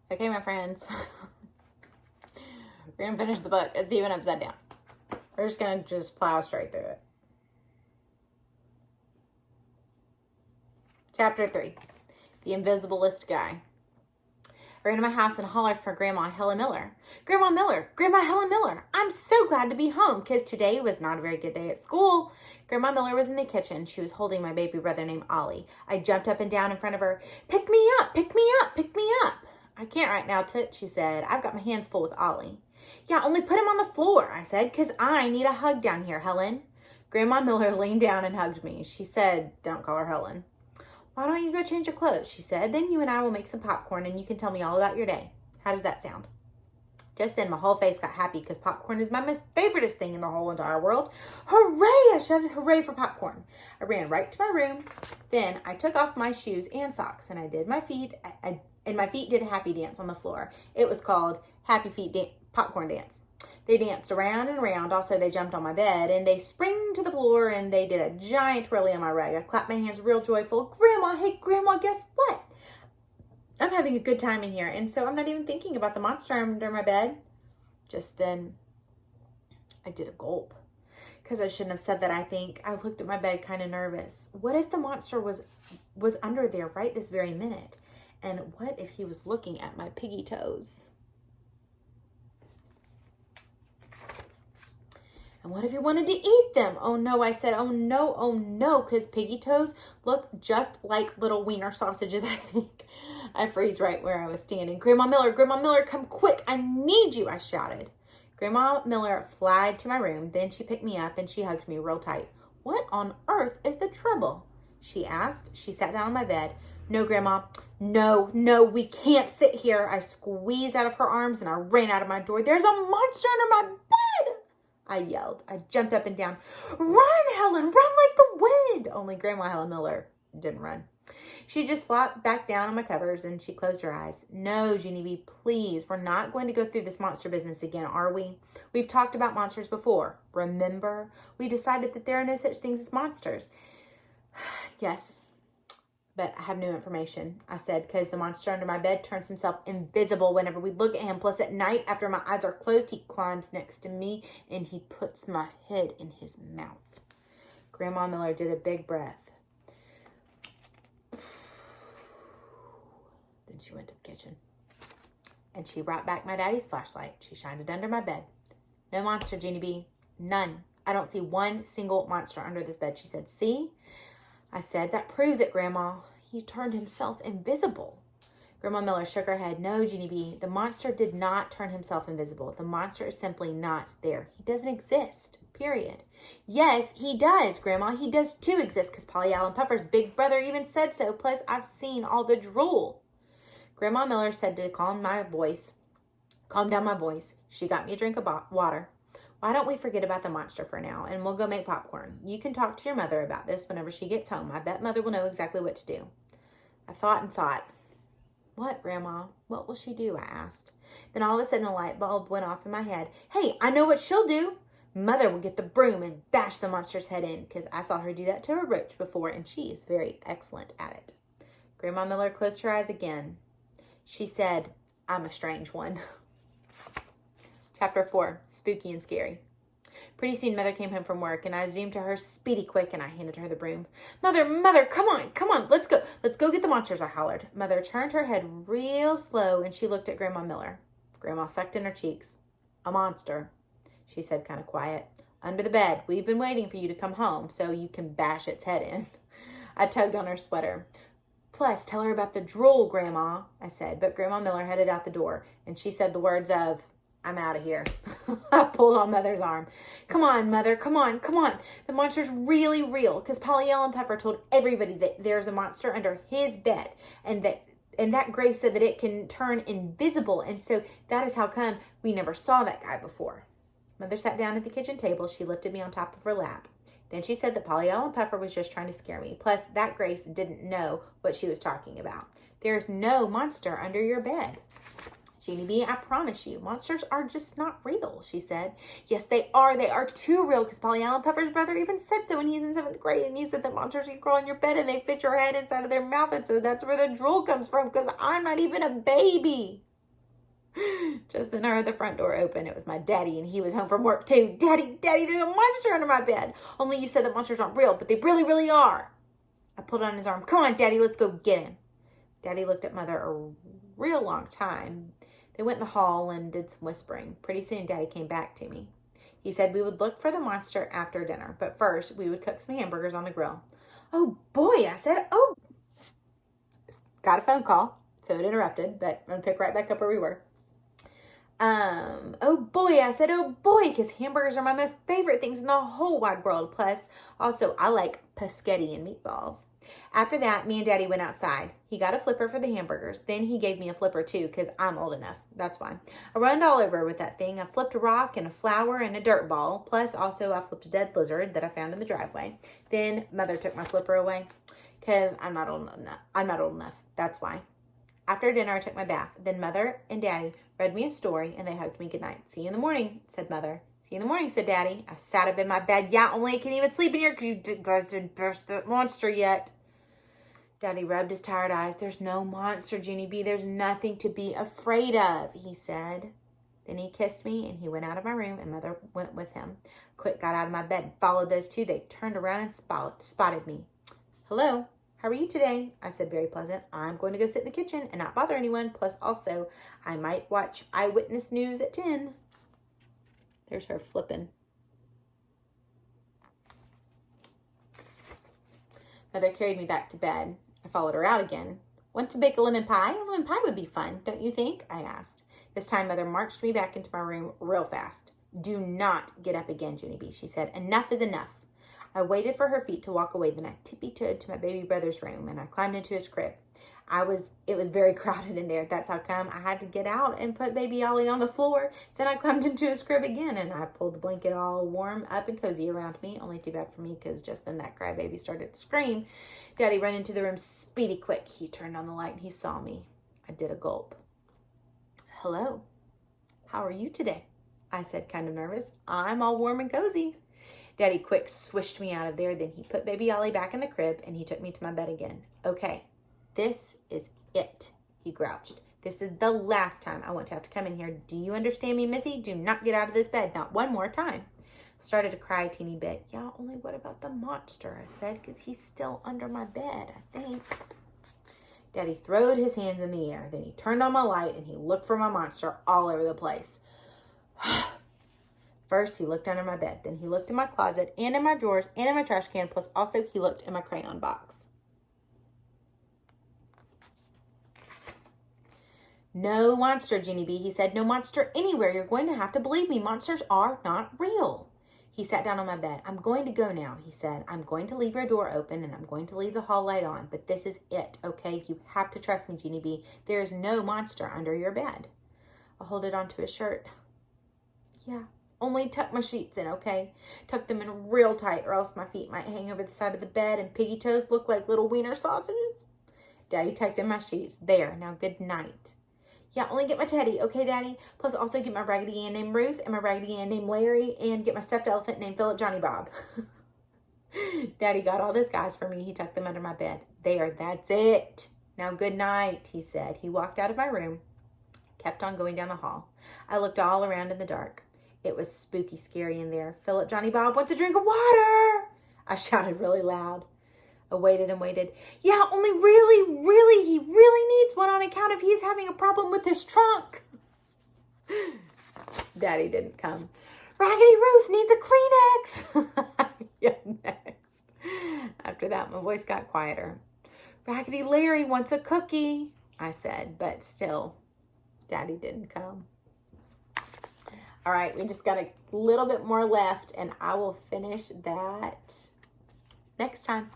Okay, my friends. We're going to finish the book. It's even upside down. We're just going to plow straight through it. Chapter 3. The Invisiblest Guy. I ran to my house and hollered for Grandma Helen Miller. Grandma Miller! Grandma Helen Miller! I'm so glad to be home because today was not a very good day at school. Grandma Miller was in the kitchen. She was holding my baby brother named Ollie. I jumped up and down in front of her. Pick me up! Pick me up! Pick me up! I can't right now, Toot, she said. I've got my hands full with Ollie. Yeah, only put him on the floor, I said, because I need a hug down here, Helen. Grandma Miller leaned down and hugged me. She said, don't call her Helen. Why don't you go change your clothes, she said. Then you and I will make some popcorn and you can tell me all about your day. How does that sound? Just then, my whole face got happy because popcorn is my most favoriteest thing in the whole entire world. Hooray! I shouted hooray for popcorn. I ran right to my room. Then I took off my shoes and socks and I did my feet, and my feet did a happy dance on the floor. It was called Happy Feet Popcorn Dance. They danced around and around. Also, they jumped on my bed and they sprang to the floor and they did a giant twirly on my rug. I clapped my hands real joyful. Grandma, hey, Grandma, guess what? I'm having a good time in here. And so I'm not even thinking about the monster under my bed. Just then, I did a gulp. Because I shouldn't have said that, I think. I looked at my bed kind of nervous. What if the monster was under there right this very minute? And what if he was looking at my piggy toes? And what if he wanted to eat them? Oh no, I said, oh no, because piggy toes look just like little wiener sausages, I think. I freeze right where I was standing. Grandma Miller, come quick, I need you, I shouted. Grandma Miller flied to my room, then she picked me up and she hugged me real tight. What on earth is the trouble? She asked. She sat down on my bed. No, Grandma, no, we can't sit here. I squeezed out of her arms and I ran out of my door. There's a monster under my bed, I yelled. I jumped up and down. Run, Helen, run like the wind. Only Grandma Helen Miller didn't run. She just flopped back down on my covers and she closed her eyes. No, Jeannie B, please, we're not going to go through this monster business again, are we? We've talked about monsters before. Remember? We decided that there are no such things as monsters. Yes, but I have new information, I said, because the monster under my bed turns himself invisible whenever we look at him. Plus, at night, after my eyes are closed, he climbs next to me and he puts my head in his mouth. Grandma Miller did a big breath. Then she went to the kitchen. And she brought back my daddy's flashlight. She shined it under my bed. No monster, Jeannie B. None. I don't see one single monster under this bed, she said. See? I said, that proves it, Grandma. He turned himself invisible. Grandma Miller shook her head. No, Jeannie B, the monster did not turn himself invisible. The monster is simply not there. He doesn't exist, period. Yes, he does, Grandma. He does too exist because Polly Allen Puffer's big brother even said so. Plus, I've seen all the drool. Grandma Miller said to calm down my voice. She got me a drink of water. Why don't we forget about the monster for now and we'll go make popcorn? You can talk to your mother about this whenever she gets home. I bet Mother will know exactly what to do. I thought and thought. What, Grandma? What will she do? I asked. Then all of a sudden a light bulb went off in my head. Hey, I know what she'll do. Mother will get the broom and bash the monster's head in because I saw her do that to a roach before and she is very excellent at it. Grandma Miller closed her eyes again. She said, I'm a strange one. Chapter 4, Spooky and Scary. Pretty soon, Mother came home from work, and I zoomed to her speedy quick, and I handed her the broom. Mother, come on, let's go get the monsters, I hollered. Mother turned her head real slow, and she looked at Grandma Miller. Grandma sucked in her cheeks. A monster, she said kind of quiet. Under the bed. We've been waiting for you to come home, so you can bash its head in. I tugged on her sweater. Plus, tell her about the drool, Grandma, I said, but Grandma Miller headed out the door, and she said the words of, I'm out of here. I pulled on Mother's arm. Come on, Mother. Come on. The monster's really real because Polly Allen Puffer told everybody that there's a monster under his bed and that Grace said that it can turn invisible. And so that is how come we never saw that guy before. Mother sat down at the kitchen table. She lifted me on top of her lap. Then she said that Polly Allen Puffer was just trying to scare me. Plus, that Grace didn't know what she was talking about. There's no monster under your bed. Jeannie B, I promise you, monsters are just not real, she said. Yes, they are. They are too real because Polly Allen Puffer's brother even said so when he's in 7th grade. And he said that monsters can crawl in your bed and they fit your head inside of their mouth. And so that's where the drool comes from because I'm not even a baby. Just then I heard the front door open. It was my daddy, and he was home from work too. Daddy, there's a monster under my bed. Only you said that monsters aren't real, but they really, really are. I pulled on his arm. Come on, Daddy, let's go get him. Daddy looked at Mother a real long time. They went in the hall and did some whispering. Pretty soon, Daddy came back to me. He said we would look for the monster after dinner, but first we would cook some hamburgers on the grill. Oh, boy, I said. Oh, got a phone call, so it interrupted, but I'm going to pick right back up where we were. Oh boy, I said, oh boy, because hamburgers are my most favorite things in the whole wide world. Plus, also, I like paschetti and meatballs. After that, me and Daddy went outside. He got a flipper for the hamburgers. Then he gave me a flipper too, because I'm old enough. That's why. I run all over with that thing. I flipped a rock and a flower and a dirt ball. Plus, also, I flipped a dead lizard that I found in the driveway. Then Mother took my flipper away, because I'm not old enough. That's why. After dinner, I took my bath. Then Mother and Daddy read me a story, and they hugged me goodnight. See you in the morning, said Mother. See you in the morning, said Daddy. I sat up in my bed. Yeah, only I can't even sleep in here because you guys didn't burst the monster yet. Daddy rubbed his tired eyes. There's no monster, Jeannie B. There's nothing to be afraid of, he said. Then he kissed me, and he went out of my room, and Mother went with him. Quick got out of my bed and followed those two. They turned around and spotted me. Hello. How are you today? I said, very pleasant. I'm going to go sit in the kitchen and not bother anyone. Plus, also, I might watch Eyewitness News at 10. There's her flipping. Mother carried me back to bed. I followed her out again. Want to bake a lemon pie? A lemon pie would be fun, don't you think? I asked. This time, Mother marched me back into my room real fast. Do not get up again, Jenny B, she said. Enough is enough. I waited for her feet to walk away. Then I tippy-toed to my baby brother's room, and I climbed into his crib. It was very crowded in there. That's how come I had to get out and put baby Ollie on the floor. Then I climbed into his crib again, and I pulled the blanket all warm up and cozy around me. Only too bad for me, because just then that crybaby started to scream. Daddy ran into the room speedy quick. He turned on the light, and he saw me. I did a gulp. Hello. How are you today? I said, kind of nervous. I'm all warm and cozy. Daddy quick swished me out of there. Then he put baby Ollie back in the crib, and he took me to my bed again. Okay, this is it, he grouched. This is the last time I want to have to come in here. Do you understand me, Missy? Do not get out of this bed, not one more time. Started to cry a teeny bit. Yeah, only what about the monster, I said, because he's still under my bed, I think. Daddy throwed his hands in the air. Then he turned on my light, and he looked for my monster all over the place. First, he looked under my bed. Then he looked in my closet and in my drawers and in my trash can. Plus, also, he looked in my crayon box. No monster, Jeannie B, he said. No monster anywhere. You're going to have to believe me. Monsters are not real. He sat down on my bed. I'm going to go now, he said. I'm going to leave your door open, and I'm going to leave the hall light on. But this is it, okay? You have to trust me, Jeannie B. There is no monster under your bed. I'll hold it onto his shirt. Yeah. Only tuck my sheets in, okay? Tuck them in real tight, or else my feet might hang over the side of the bed and piggy toes look like little wiener sausages. Daddy tucked in my sheets. There, now good night. Yeah, only get my teddy, okay, Daddy? Plus also get my Raggedy Ann named Ruth and my Raggedy Ann named Larry and get my stuffed elephant named Philip Johnny Bob. Daddy got all those guys for me. He tucked them under my bed. There, that's it. Now good night, he said. He walked out of my room, kept on going down the hall. I looked all around in the dark. It was spooky scary in there. Philip Johnny Bob wants a drink of water, I shouted really loud. I waited and waited. Yeah, only really, he really needs one on account of he's having a problem with his trunk. Daddy didn't come. Raggedy Ruth needs a Kleenex. Yeah, next. After that, my voice got quieter. Raggedy Larry wants a cookie, I said, but still, Daddy didn't come. All right, we just got a little bit more left, and I will finish that next time.